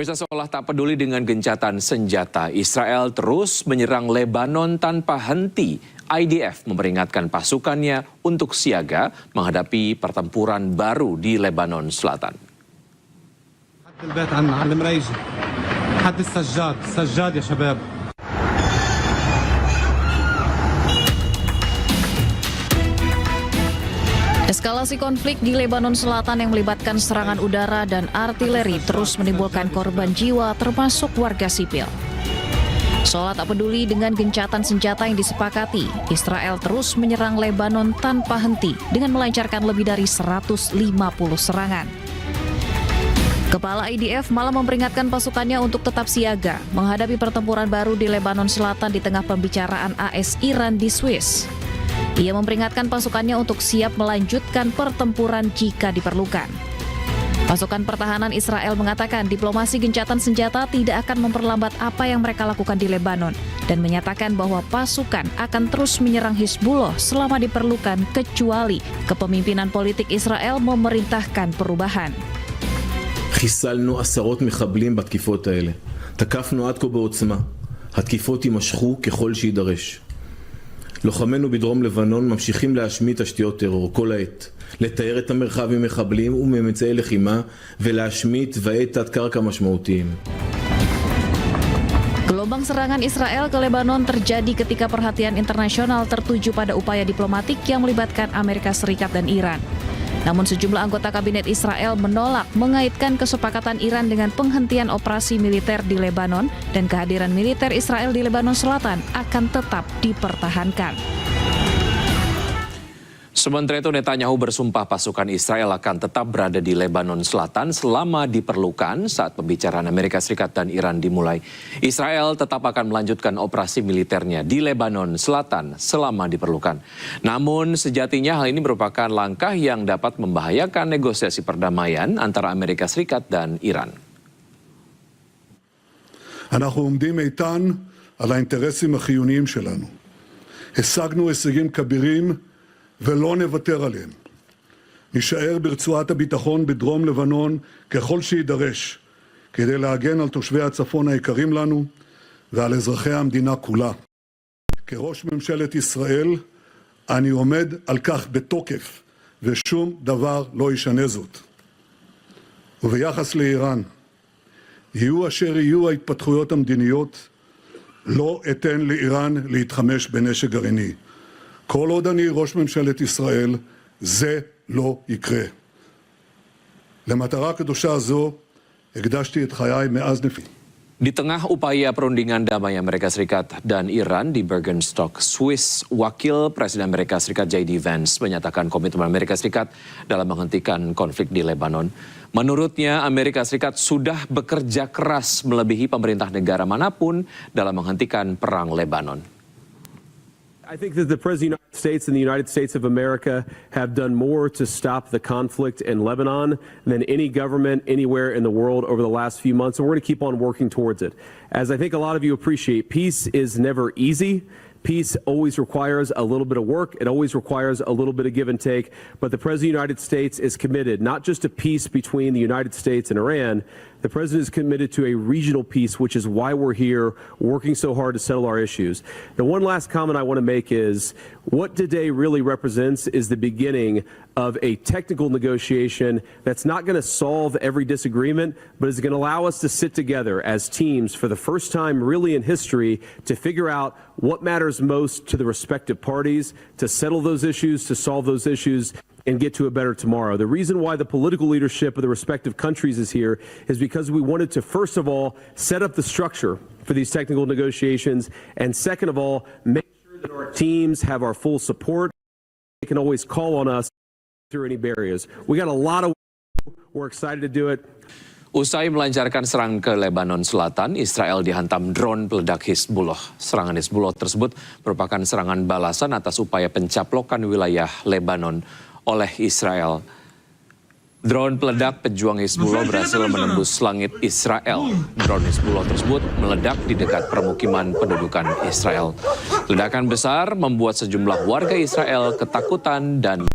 Pemirsa, seolah tak peduli dengan gencatan senjata, Israel terus menyerang Lebanon tanpa henti. IDF memperingatkan pasukannya untuk siaga menghadapi pertempuran baru di Lebanon Selatan. Eskalasi konflik di Lebanon Selatan yang melibatkan serangan udara dan artileri terus menimbulkan korban jiwa termasuk warga sipil. Seolah tak peduli dengan gencatan senjata yang disepakati, Israel terus menyerang Lebanon tanpa henti dengan melancarkan lebih dari 150 serangan. Kepala IDF malah memperingatkan pasukannya untuk tetap siaga menghadapi pertempuran baru di Lebanon Selatan di tengah pembicaraan AS-Iran di Swiss. Ia memperingatkan pasukannya untuk siap melanjutkan pertempuran jika diperlukan. Pasukan pertahanan Israel mengatakan diplomasi gencatan senjata tidak akan memperlambat apa yang mereka lakukan di Lebanon dan menyatakan bahwa pasukan akan terus menyerang Hizbullah selama diperlukan kecuali kepemimpinan politik Israel memerintahkan perubahan. חיסלנו עשרות מחבלים בתקיפות האלה. תקפנו עד כה בעוצמה. התקיפות יימשכו ככל שידרש. לוחמינו בדרום לבנון ממשיכים להשמיד תשתיות טרור כל העת, לתאר את המרחב עם מחבלים וממצאי לחימה ולהשמיד תוואי תת-קרקע משמעותיים. Gelombang serangan Israel ke Lebanon terjadi ketika perhatian internasional tertuju pada upaya diplomatik yang melibatkan Amerika Serikat dan Iran. Namun sejumlah anggota kabinet Israel menolak mengaitkan kesepakatan Iran dengan penghentian operasi militer di Lebanon dan kehadiran militer Israel di Lebanon Selatan akan tetap dipertahankan. Sementara itu, Netanyahu bersumpah pasukan Israel akan tetap berada di Lebanon Selatan selama diperlukan saat pembicaraan Amerika Serikat dan Iran dimulai. Israel tetap akan melanjutkan operasi militernya di Lebanon Selatan selama diperlukan. Namun sejatinya hal ini merupakan langkah yang dapat membahayakan negosiasi perdamaian antara Amerika Serikat dan Iran. אנחנו עומדים איתן על האינטרסים החיוניים שלנו. השגנו הישגים כבירים ולא נוותר עליהם. נשאר ברצועת הביטחון בדרום לבנון ככל שידרש, כדי להגן על תושבי הצפון היקרים לנו ועל אזרחי המדינה כולה. כראש ממשלת ישראל אני עומד על כך בתוקף, ושום דבר לא ישנה זאת. וביחס לאיראן, יהיו אשר יהיו ההתפתחויות המדיניות, לא אתן לאיראן להתחמש בנשק גרעיני. כל עוד אני ראש ממשלת ישראל, זה לא יקרה. למטרה קדושה זו, הקדשתי את חיי מאז נפילתי. Di tengah upaya perundingan damai Amerika Serikat dan Iran di Bergenstock, Swiss, Wakil Presiden Amerika Serikat J.D. Vance menyatakan komitmen Amerika Serikat dalam menghentikan konflik di Lebanon. Menurutnya, Amerika Serikat sudah bekerja keras melebihi pemerintah negara manapun dalam menghentikan perang Lebanon. I think that the President of the United States and the United States of America have done more to stop the conflict in Lebanon than any government anywhere in the world over the last few months, and we're going to keep on working towards it. As I think a lot of you appreciate, peace is never easy. Peace always requires a little bit of work. It always requires a little bit of give and take. But the President of the United States is committed not just to peace between the United States and Iran. The President is committed to a regional peace, which is why we're here working so hard to settle our issues. The one last comment I want to make is what today really represents is the beginning of a technical negotiation that's not going to solve every disagreement, but is going to allow us to sit together as teams for the first time really in history to figure out what matters most to the respective parties, to settle those issues, to solve those issues, and get to a better tomorrow. The reason why the political leadership of the respective countries is here is because we wanted to, first of all, set up the structure for these technical negotiations, and second of all, make sure that our teams have our full support. They can always call on us through any barriers. We got a lot of work. We're excited to do it. Usai melancarkan serangan ke Lebanon Selatan, Israel dihantam drone peledak Hizbullah. Serangan Hizbullah tersebut merupakan serangan balasan atas upaya pencaplokan wilayah Lebanon oleh Israel. Drone peledak pejuang Hizbullah berhasil menembus langit Israel. Drone Hizbullah tersebut meledak di dekat permukiman pendudukan Israel. Ledakan besar membuat sejumlah warga Israel ketakutan dan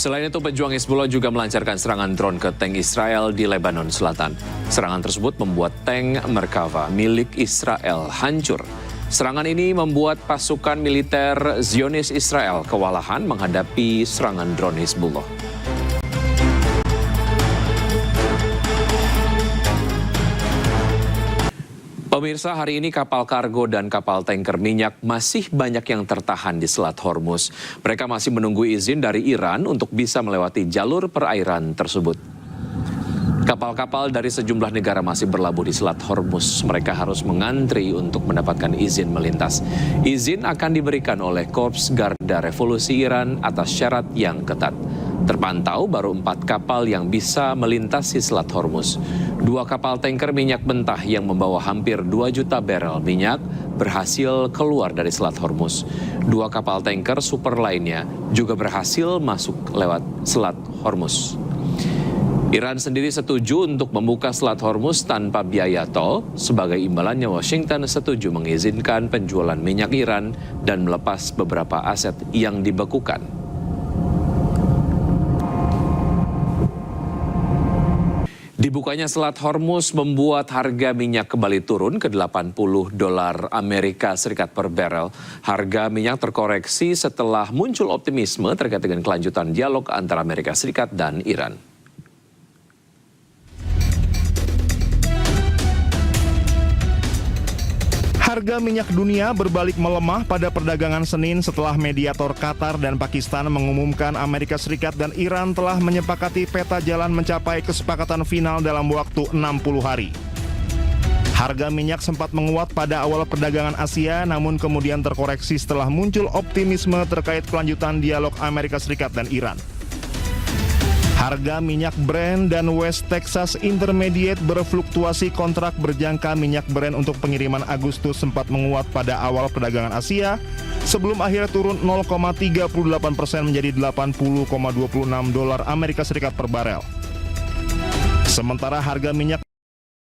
Selain itu, pejuang Hizbullah juga melancarkan serangan drone ke tank Israel di Lebanon Selatan. Serangan tersebut membuat tank Merkava milik Israel hancur. Serangan ini membuat pasukan militer Zionis Israel kewalahan menghadapi serangan drone Hizbullah. Pemirsa, hari ini kapal kargo dan kapal tanker minyak masih banyak yang tertahan di Selat Hormuz. Mereka masih menunggu izin dari Iran untuk bisa melewati jalur perairan tersebut. Kapal-kapal dari sejumlah negara masih berlabuh di Selat Hormuz. Mereka harus mengantri untuk mendapatkan izin melintas. Izin akan diberikan oleh Korps Garda Revolusi Iran atas syarat yang ketat. Terpantau baru 4 kapal yang bisa melintasi Selat Hormuz. 2 kapal tanker minyak mentah yang membawa hampir 2 juta barel minyak berhasil keluar dari Selat Hormuz. 2 kapal tanker super lainnya juga berhasil masuk lewat Selat Hormuz. Iran sendiri setuju untuk membuka Selat Hormuz tanpa biaya tol. Sebagai imbalannya, Washington setuju mengizinkan penjualan minyak Iran dan melepas beberapa aset yang dibekukan. Dibukanya Selat Hormuz membuat harga minyak kembali turun ke $80 Amerika Serikat per barel. Harga minyak terkoreksi setelah muncul optimisme terkait dengan kelanjutan dialog antara Amerika Serikat dan Iran. Harga minyak dunia berbalik melemah pada perdagangan Senin setelah mediator Qatar dan Pakistan mengumumkan Amerika Serikat dan Iran telah menyepakati peta jalan mencapai kesepakatan final dalam waktu 60 hari. Harga minyak sempat menguat pada awal perdagangan Asia, namun kemudian terkoreksi setelah muncul optimisme terkait kelanjutan dialog Amerika Serikat dan Iran. Harga minyak Brent dan West Texas Intermediate berfluktuasi. Kontrak berjangka minyak Brent untuk pengiriman Agustus sempat menguat pada awal perdagangan Asia sebelum akhirnya turun 0,38% menjadi $80,26 Amerika Serikat per barel. Sementara harga minyak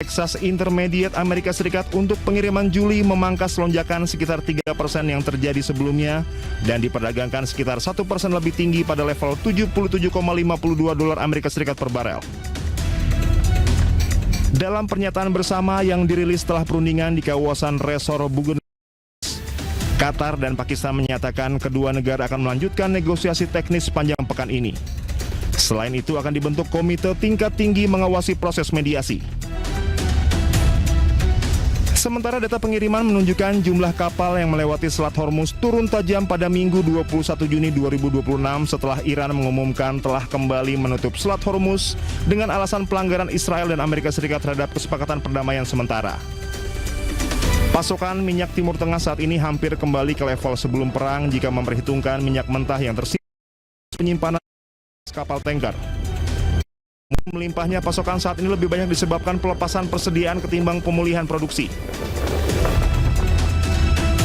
Texas Intermediate Amerika Serikat untuk pengiriman Juli memangkas lonjakan sekitar 3% yang terjadi sebelumnya dan diperdagangkan sekitar 1% lebih tinggi pada level $77,52 Amerika Serikat per barel. Dalam pernyataan bersama yang dirilis setelah perundingan di kawasan Resor Bugen, Qatar dan Pakistan menyatakan kedua negara akan melanjutkan negosiasi teknis sepanjang pekan ini. Selain itu akan dibentuk komite tingkat tinggi mengawasi proses mediasi. Sementara data pengiriman menunjukkan jumlah kapal yang melewati Selat Hormuz turun tajam pada Minggu 21 Juni 2026 setelah Iran mengumumkan telah kembali menutup Selat Hormuz dengan alasan pelanggaran Israel dan Amerika Serikat terhadap kesepakatan perdamaian sementara. Pasokan minyak Timur Tengah saat ini hampir kembali ke level sebelum perang jika memperhitungkan minyak mentah yang tersimpan penyimpanan kapal tanker. Melimpahnya pasokan saat ini lebih banyak disebabkan pelepasan persediaan ketimbang pemulihan produksi.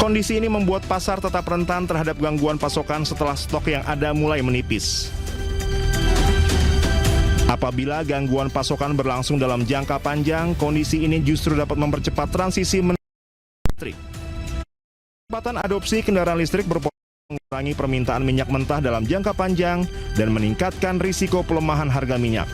Kondisi ini membuat pasar tetap rentan terhadap gangguan pasokan setelah stok yang ada mulai menipis. Apabila gangguan pasokan berlangsung dalam jangka panjang, kondisi ini justru dapat mempercepat transisi listrik. Kecepatan adopsi kendaraan listrik berpotensi mengurangi permintaan minyak mentah dalam jangka panjang dan meningkatkan risiko pelemahan harga minyak.